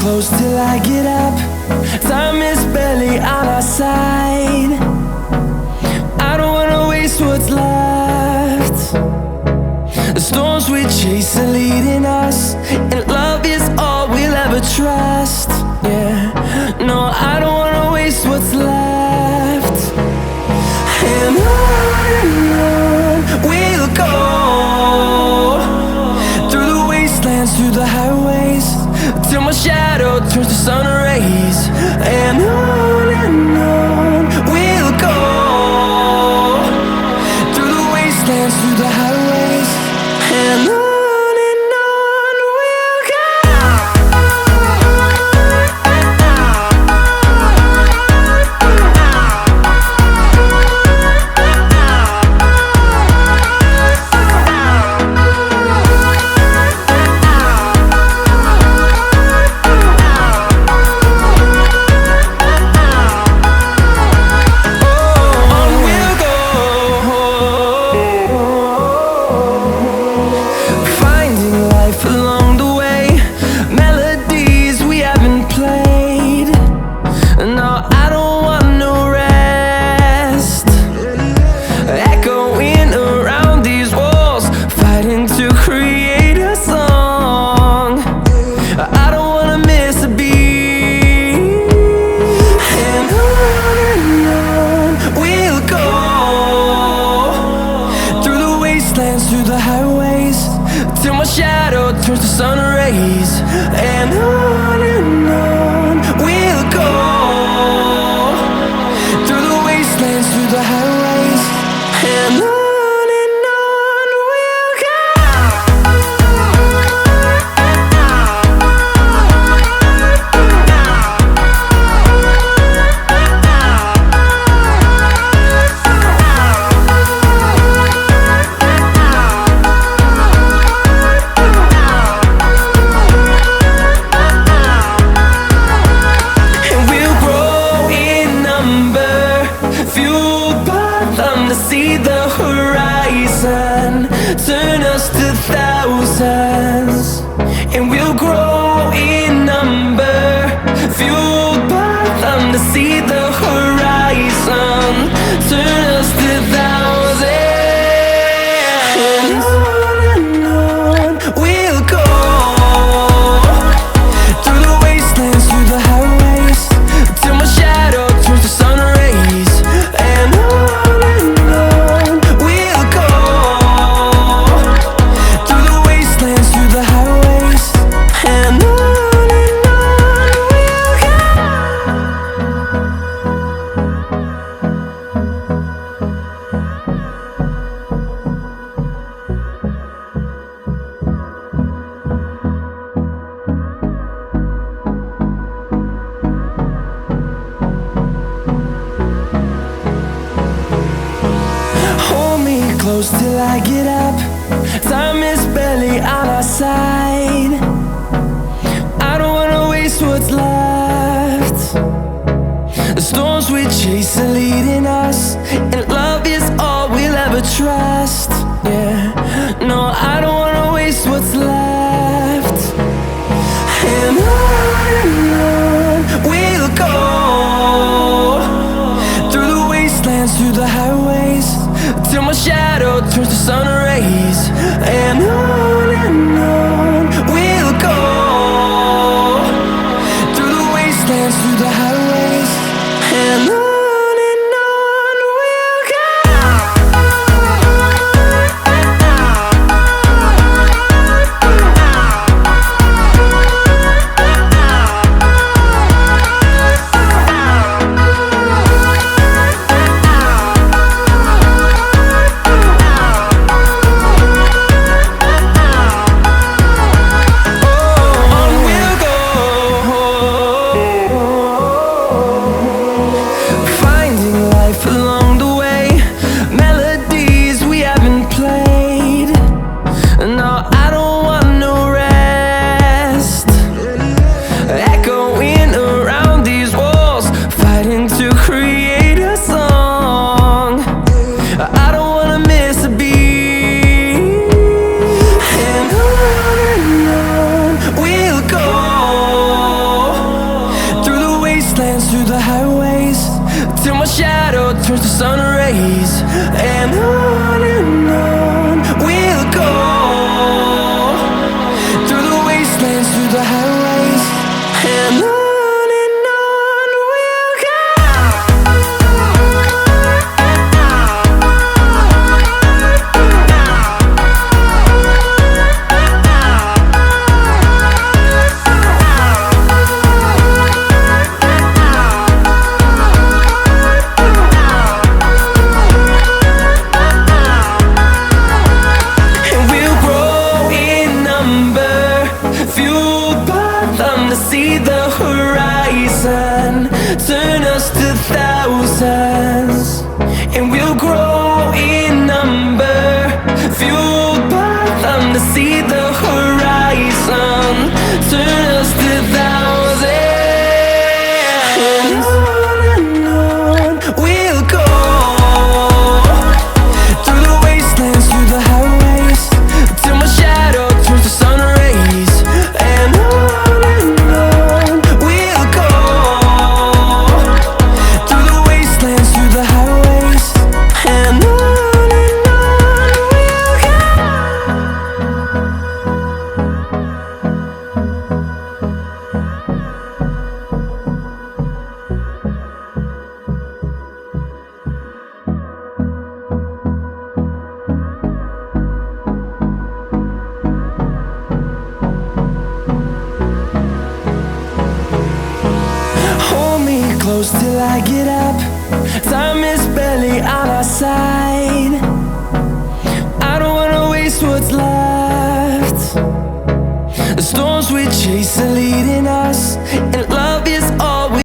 close till I get up. Time is barely on our side. I don't wanna waste what's left. The storms we chase are leading us, and love is all we'll ever trust. Yeah, no, I don't wanna waste what's left. And on we'll go, through the wastelands, through the highways, till my shadow turns to sun rays. And on we'll go, through the wastelands, through the highways, and on we'll go. Through the highways, till my shadow turns to sun rays. And on we'll go, through the wastelands, through the highways, and on we'll go. See the horizon, turn us to thousands, and we'll grow in number, fueled by them. To see the horizon, turn us to thousands, and on we'll go, through the wastelands, through the highways, till my shadow turns to sun rays. And close till I get up. Time is barely on our side. I don't wanna waste what's left. The storms we chase are leading us, and love is all we'll ever trust. Yeah, no, I don't wanna waste what's left. And on we'll go, through the wastelands, through the highways, till my shadow turns to sun rays. And on we'll go, through the wastelands, through the highways, and on. we'll go, through the highways, till my shadow turns to sun rays. And on we'll go, through the wastelands, through the highways. And on we'll go. See the horizon turn us to thousands, and we'll grow in number, fueled by them to see the horizon turn us to thousands. And on we'll go, through the wastelands, through the highways, till my shadow turns to sun rays. And close till I get up. Time is barely on our side. I don't wanna waste what's left. The storms we chase are leading us, and love is all we